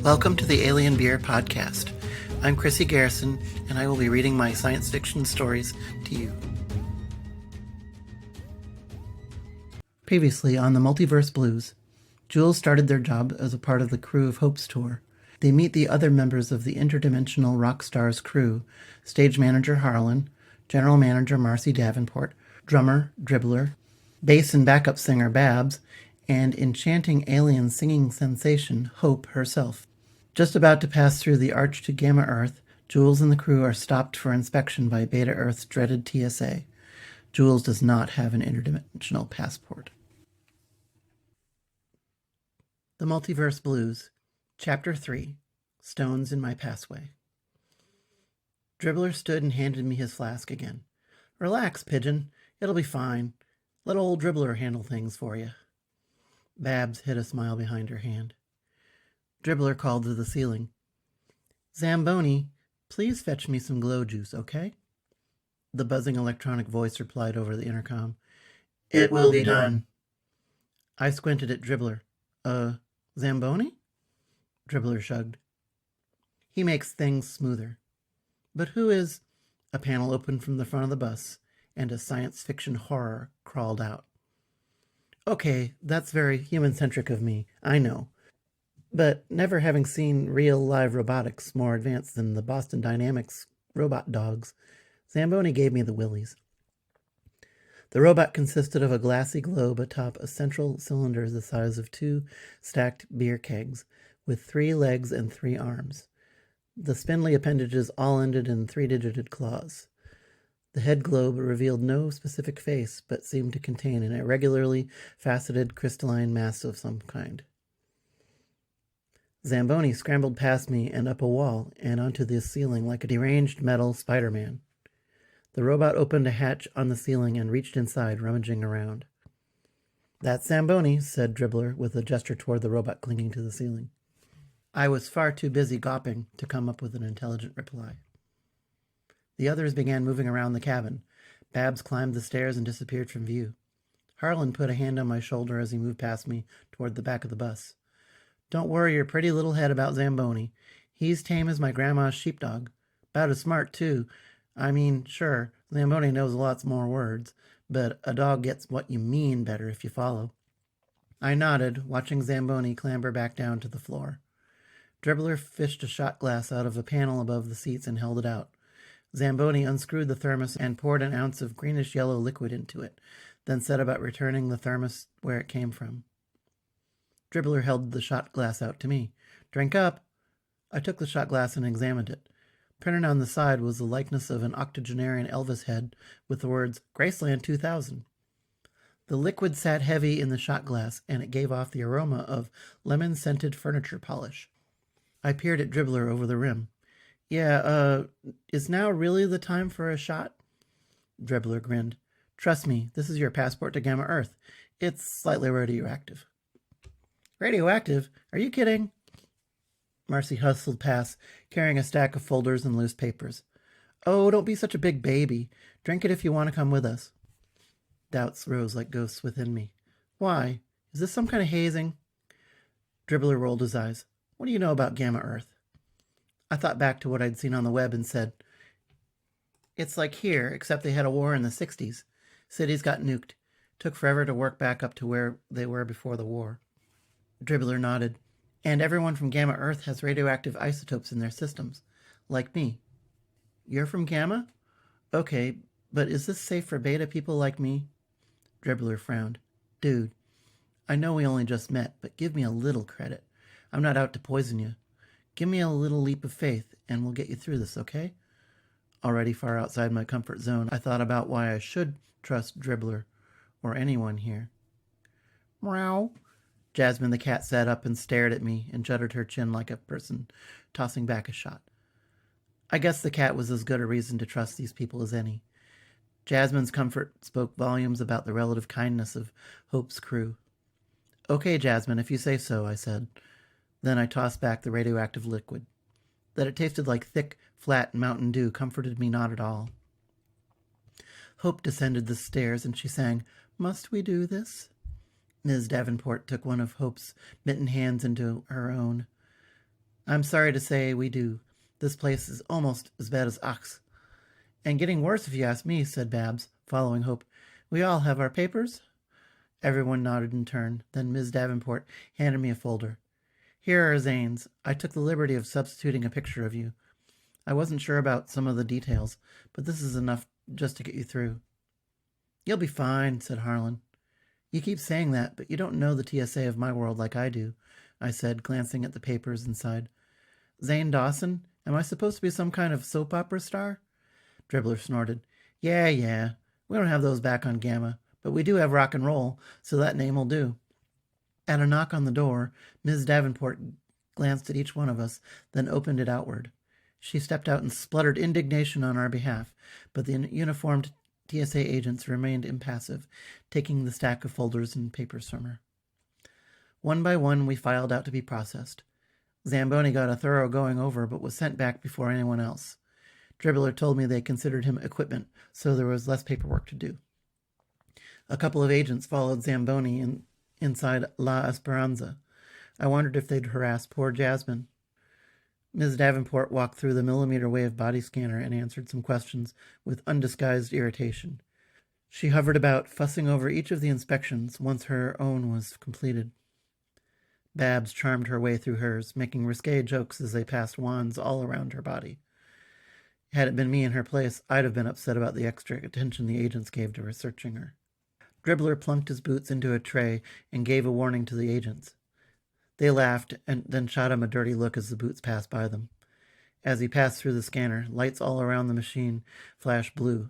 Welcome to the Alien Beer Podcast. I'm Chrissy Garrison, and I will be reading my science fiction stories to you. Previously on the Multiverse Blues, Jules started their job as a part of the crew of Hope's tour. They meet the other members of the interdimensional rock stars crew, stage manager Harlan, general manager Marcy Davenport, drummer Dribbler, bass and backup singer Babs, and enchanting alien singing sensation Hope herself. Just about to pass through the arch to Gamma Earth, Jules and the crew are stopped for inspection by Beta Earth's dreaded TSA. Jules does not have an interdimensional passport. The Multiverse Blues, Chapter 3, Stones in My Passway. Dribbler stood and handed me his flask again. Relax, Pigeon. It'll be fine. Let old Dribbler handle things for you. Babs hid a smile behind her hand. Dribbler called to the ceiling. Zamboni, please fetch me some glow juice, okay? The buzzing electronic voice replied over the intercom. It will be done. I squinted at Dribbler. Zamboni? Dribbler shrugged. He makes things smoother. But who is... A panel opened from the front of the bus, and a science fiction horror crawled out. Okay, that's very human-centric of me, I know. But never having seen real live robotics more advanced than the Boston Dynamics robot dogs, Zamboni gave me the willies. The robot consisted of a glassy globe atop a central cylinder the size of 2 stacked beer kegs, with 3 legs and 3 arms. The spindly appendages all ended in 3-digited claws. The head globe revealed no specific face, but seemed to contain an irregularly faceted crystalline mass of some kind. Zamboni scrambled past me and up a wall and onto the ceiling like a deranged metal Spider-Man. The robot opened a hatch on the ceiling and reached inside, rummaging around. That's Zamboni, said Dribbler, with a gesture toward the robot clinging to the ceiling. I was far too busy gawping to come up with an intelligent reply. The others began moving around the cabin. Babs climbed the stairs and disappeared from view. Harlan put a hand on my shoulder as he moved past me toward the back of the bus. Don't worry your pretty little head about Zamboni. He's tame as my grandma's sheepdog. About as smart, too. I mean, sure, Zamboni knows lots more words, but a dog gets what you mean better if you follow. I nodded, watching Zamboni clamber back down to the floor. Dribbler fished a shot glass out of a panel above the seats and held it out. Zamboni unscrewed the thermos and poured an ounce of greenish-yellow liquid into it, then set about returning the thermos where it came from. Dribbler held the shot glass out to me. Drink up. I took the shot glass and examined it. Printed on the side was the likeness of an octogenarian Elvis head with the words, Graceland 2000. The liquid sat heavy in the shot glass, and it gave off the aroma of lemon-scented furniture polish. I peered at Dribbler over the rim. Yeah, is now really the time for a shot? Dribbler grinned. Trust me, this is your passport to Gamma Earth. It's slightly radioactive. Radioactive? Are you kidding? Marcy hustled past, carrying a stack of folders and loose papers. Oh, don't be such a big baby. Drink it if you want to come with us. Doubts rose like ghosts within me. Why? Is this some kind of hazing? Dribbler rolled his eyes. What do you know about Gamma Earth? I thought back to what I'd seen on the web and said, it's like here, except they had a war in the 60s. Cities got nuked. Took forever to work back up to where they were before the war. Dribbler nodded. And everyone from Gamma Earth has radioactive isotopes in their systems. Like me. You're from Gamma? Okay, but is this safe for Beta people like me? Dribbler frowned. Dude, I know we only just met, but give me a little credit. I'm not out to poison you. Give me a little leap of faith, and we'll get you through this, okay? Already far outside my comfort zone, I thought about why I should trust Dribbler, or anyone here. Meow. Jasmine the cat sat up and stared at me and jutted her chin like a person tossing back a shot. I guess the cat was as good a reason to trust these people as any. Jasmine's comfort spoke volumes about the relative kindness of Hope's crew. Okay, Jasmine, if you say so, I said. Then I tossed back the radioactive liquid. That it tasted like thick, flat Mountain Dew comforted me not at all. Hope descended the stairs, and she sang, Must we do this? Ms. Davenport took one of Hope's mittened hands into her own. I'm sorry to say we do. This place is almost as bad as Ox. And getting worse if you ask me, said Babs, following Hope. We all have our papers? Everyone nodded in turn. Then Ms. Davenport handed me a folder. Here are Zane's. I took the liberty of substituting a picture of you. I wasn't sure about some of the details, but this is enough just to get you through. You'll be fine, said Harlan. You keep saying that, but you don't know the TSA of my world like I do, I said, glancing at the papers inside. Zane Dawson? Am I supposed to be some kind of soap opera star? Dribbler snorted. Yeah. We don't have those back on Gamma, but we do have rock and roll, so that name will do. At a knock on the door, Ms. Davenport glanced at each one of us, then opened it outward. She stepped out and spluttered indignation on our behalf, but the uniformed TSA agents remained impassive, taking the stack of folders and papers from her. One by one, we filed out to be processed. Zamboni got a thorough going over, but was sent back before anyone else. Dribbler told me they considered him equipment, so there was less paperwork to do. A couple of agents followed Zamboni inside La Esperanza. I wondered if they'd harass poor Jasmine. Ms. Davenport walked through the millimeter-wave body scanner and answered some questions with undisguised irritation. She hovered about, fussing over each of the inspections once her own was completed. Babs charmed her way through hers, making risque jokes as they passed wands all around her body. Had it been me in her place, I'd have been upset about the extra attention the agents gave to researching her. Dribbler plunked his boots into a tray and gave a warning to the agents. They laughed and then shot him a dirty look as the boots passed by them. As he passed through the scanner, lights all around the machine flashed blue.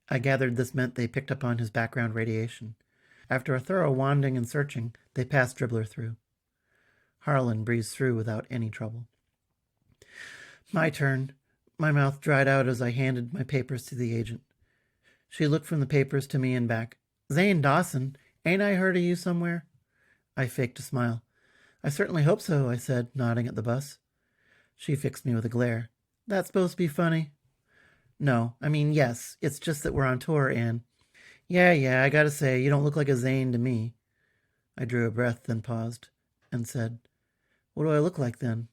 I gathered this meant they picked up on his background radiation. After a thorough wanding and searching, they passed Dribbler through. Harlan breezed through without any trouble. My turn. My mouth dried out as I handed my papers to the agent. She looked from the papers to me and back. Zane Dawson, ain't I heard of you somewhere? I faked a smile. I certainly hope so, I said, nodding at the bus. She fixed me with a glare. That's supposed to be funny? No, I mean, yes, it's just that we're on tour and... Yeah, I gotta say, you don't look like a Zane to me. I drew a breath, then paused, and said, What do I look like then?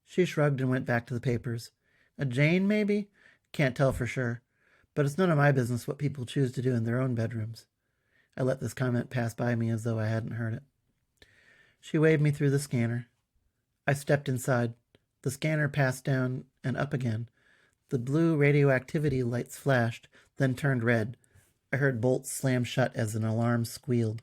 She shrugged and went back to the papers. A Jane, maybe? Can't tell for sure. But it's none of my business what people choose to do in their own bedrooms. I let this comment pass by me as though I hadn't heard it. She waved me through the scanner. I stepped inside. The scanner passed down and up again. The blue radioactivity lights flashed, then turned red. I heard bolts slam shut as an alarm squealed.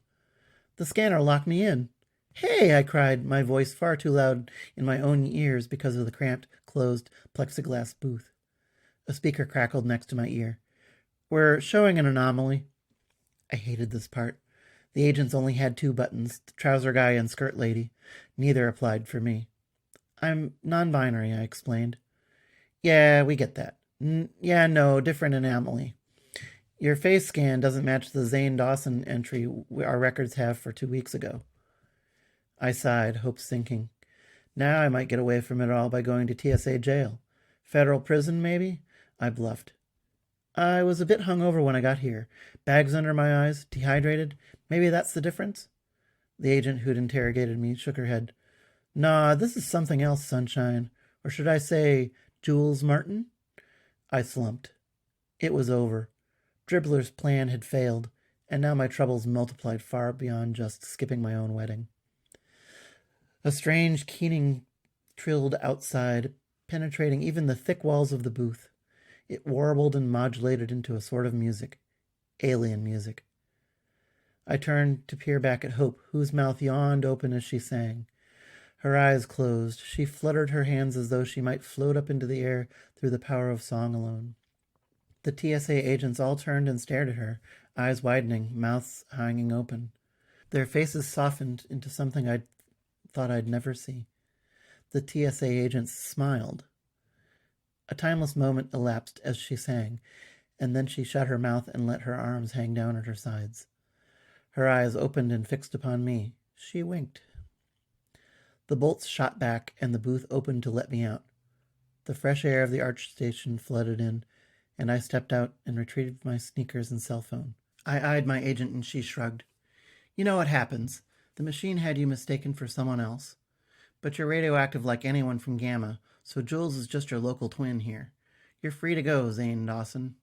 The scanner locked me in. Hey, I cried, my voice far too loud in my own ears because of the cramped, closed plexiglass booth. A speaker crackled next to my ear. We're showing an anomaly. I hated this part. The agents only had 2 buttons, the trouser guy and skirt lady. Neither applied for me. I'm non-binary, I explained. Yeah, we get that. No, different anomaly. Your face scan doesn't match the Zane Dawson entry our records have for 2 weeks ago. I sighed, hope sinking. Now I might get away from it all by going to TSA jail. Federal prison, maybe? I bluffed. I was a bit hungover when I got here. Bags under my eyes, dehydrated. Maybe that's the difference? The agent who'd interrogated me shook her head. Nah, this is something else, Sunshine. Or should I say, Jules Martin? I slumped. It was over. Dribbler's plan had failed, and now my troubles multiplied far beyond just skipping my own wedding. A strange keening trilled outside, penetrating even the thick walls of the booth. It warbled and modulated into a sort of music. Alien music. I turned to peer back at Hope, whose mouth yawned open as she sang. Her eyes closed. She fluttered her hands as though she might float up into the air through the power of song alone. The TSA agents all turned and stared at her, eyes widening, mouths hanging open. Their faces softened into something I thought I'd never see. The TSA agents smiled. A timeless moment elapsed as she sang, and then she shut her mouth and let her arms hang down at her sides. Her eyes opened and fixed upon me. She winked. The bolts shot back, and the booth opened to let me out. The fresh air of the arch station flooded in, and I stepped out and retrieved my sneakers and cell phone. I eyed my agent, and she shrugged. You know what happens. The machine had you mistaken for someone else. But you're radioactive like anyone from Gamma, so Jules is just your local twin here. You're free to go, Zane Dawson.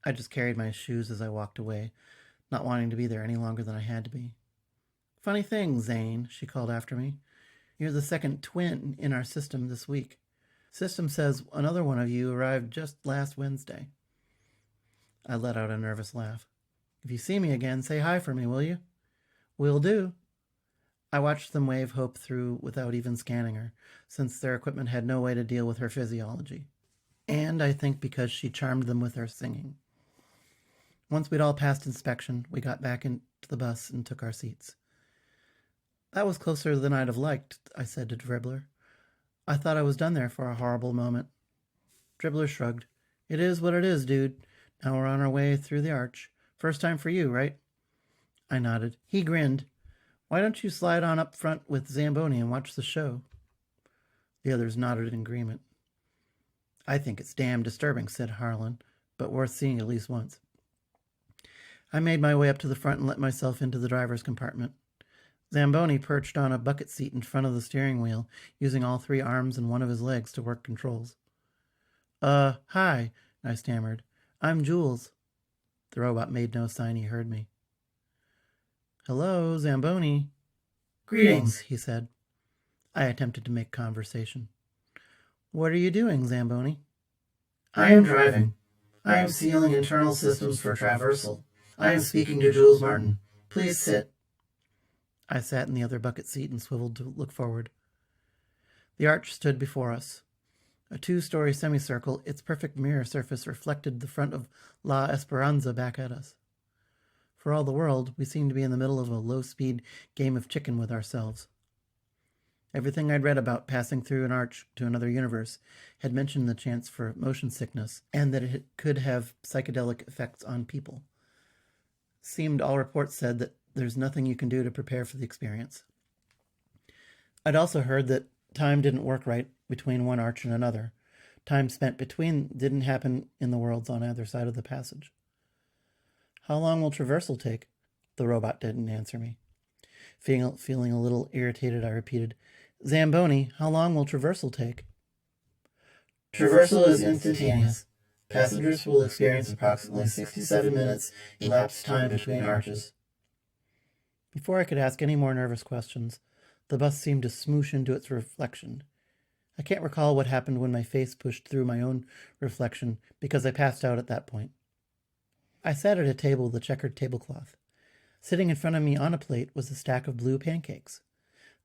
I just carried my shoes as I walked away, not wanting to be there any longer than I had to be. Funny thing, Zane, she called after me. You're the second twin in our system this week. System says another one of you arrived just last Wednesday. I let out a nervous laugh. If you see me again, say hi for me, will you? Will do. I watched them wave Hope through without even scanning her, since their equipment had no way to deal with her physiology. And I think because she charmed them with her singing. Once we'd all passed inspection, we got back into the bus and took our seats. That was closer than I'd have liked, I said to Dribbler. I thought I was done there for a horrible moment. Dribbler shrugged. It is what it is, dude. Now we're on our way through the arch. First time for you, right? I nodded. He grinned. Why don't you slide on up front with Zamboni and watch the show? The others nodded in agreement. I think it's damn disturbing, said Harlan, but worth seeing at least once. I made my way up to the front and let myself into the driver's compartment. Zamboni perched on a bucket seat in front of the steering wheel, using all 3 arms and one of his legs to work controls. Hi, I stammered. I'm Jules. The robot made no sign he heard me. Hello, Zamboni. Greetings, he said. I attempted to make conversation. What are you doing, Zamboni? I am driving. I am sealing internal systems for traversal. I am speaking to Jules Martin. Please sit. I sat in the other bucket seat and swiveled to look forward. The arch stood before us. A 2-story semicircle, its perfect mirror surface reflected the front of La Esperanza back at us. For all the world, we seemed to be in the middle of a low-speed game of chicken with ourselves. Everything I'd read about passing through an arch to another universe had mentioned the chance for motion sickness and that it could have psychedelic effects on people. Seemed all reports said that there's nothing you can do to prepare for the experience. I'd also heard that time didn't work right between one arch and another. Time spent between didn't happen in the worlds on either side of the passage. How long will traversal take? The robot didn't answer me. Feeling a little irritated, I repeated, Zamboni, how long will traversal take? Traversal is instantaneous. Passengers will experience approximately 67 minutes elapsed time between arches. Before I could ask any more nervous questions, the bus seemed to smoosh into its reflection. I can't recall what happened when my face pushed through my own reflection because I passed out at that point. I sat at a table with a checkered tablecloth. Sitting in front of me on a plate was a stack of blue pancakes.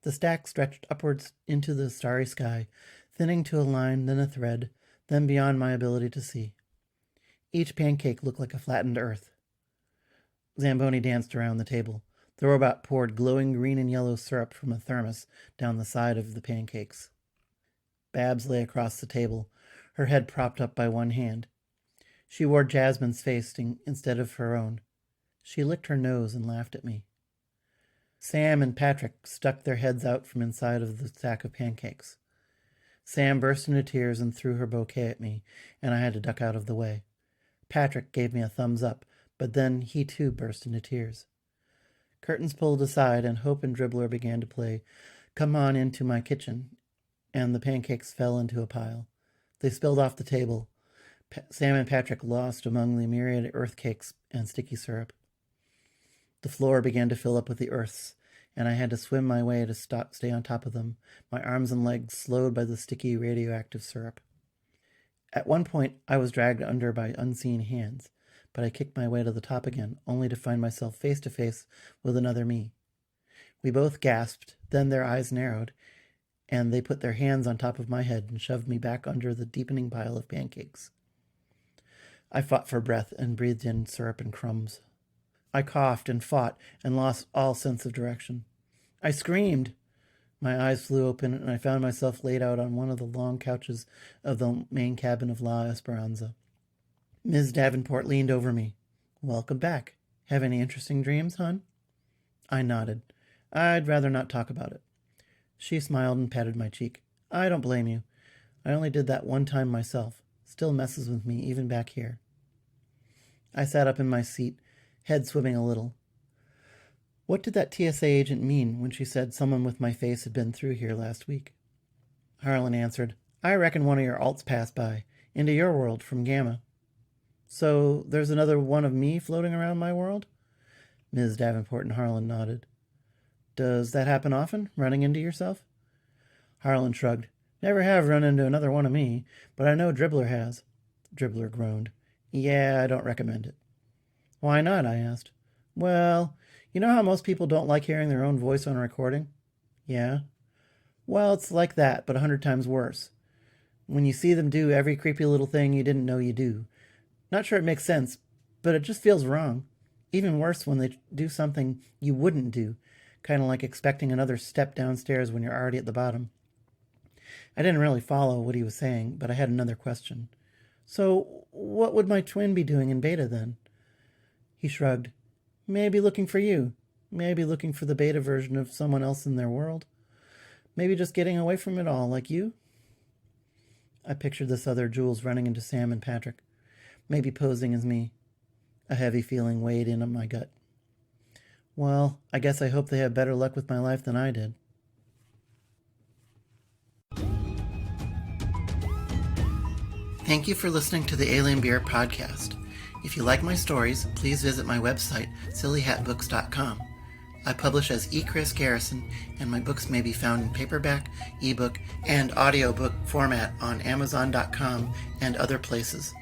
The stack stretched upwards into the starry sky, thinning to a line, then a thread, then beyond my ability to see. Each pancake looked like a flattened earth. Zamboni danced around the table. The robot poured glowing green and yellow syrup from a thermos down the side of the pancakes. Babs lay across the table, her head propped up by one hand. She wore Jasmine's facing instead of her own. She licked her nose and laughed at me. Sam and Patrick stuck their heads out from inside of the stack of pancakes. Sam burst into tears and threw her bouquet at me, and I had to duck out of the way. Patrick gave me a thumbs up, but then he too burst into tears. Curtains pulled aside, and Hope and Dribbler began to play Come On Into My Kitchen, and the pancakes fell into a pile. They spilled off the table. Sam and Patrick lost among the myriad earth cakes and sticky syrup. The floor began to fill up with the earths, and I had to swim my way to stay on top of them, my arms and legs slowed by the sticky radioactive syrup. At one point, I was dragged under by unseen hands, but I kicked my way to the top again, only to find myself face to face with another me. We both gasped, then their eyes narrowed, and they put their hands on top of my head and shoved me back under the deepening pile of pancakes. I fought for breath and breathed in syrup and crumbs. I coughed and fought and lost all sense of direction. I screamed. My eyes flew open, and I found myself laid out on one of the long couches of the main cabin of La Esperanza. Ms. Davenport leaned over me. Welcome back. Have any interesting dreams, hon? I nodded. I'd rather not talk about it. She smiled and patted my cheek. I don't blame you. I only did that one time myself. Still messes with me, even back here. I sat up in my seat, head swimming a little. What did that TSA agent mean when she said someone with my face had been through here last week? Harlan answered, I reckon one of your alts passed by, into your world from Gamma. So there's another one of me floating around my world? Ms. Davenport and Harlan nodded. Does that happen often, running into yourself? Harlan shrugged. Never have run into another one of me, but I know Dribbler has. Dribbler groaned. Yeah, I don't recommend it. Why not? I asked. Well, you know how most people don't like hearing their own voice on a recording? Yeah. Well, it's like that, but 100 times worse. When you see them do every creepy little thing you didn't know you do. Not sure it makes sense, but it just feels wrong. Even worse when they do something you wouldn't do, kind of like expecting another step downstairs when you're already at the bottom. I didn't really follow what he was saying, but I had another question. So, what would my twin be doing in beta then? He shrugged. Maybe looking for you. Maybe looking for the beta version of someone else in their world. Maybe just getting away from it all, like you? I pictured this other Jules running into Sam and Patrick, maybe posing as me. A heavy feeling weighed in on my gut. Well, I guess I hope they have better luck with my life than I did. Thank you for listening to the Alien Beer podcast. If you like my stories, please visit my website, sillyhatbooks.com. I publish as E. Chris Garrison, and my books may be found in paperback, ebook, and audiobook format on Amazon.com and other places.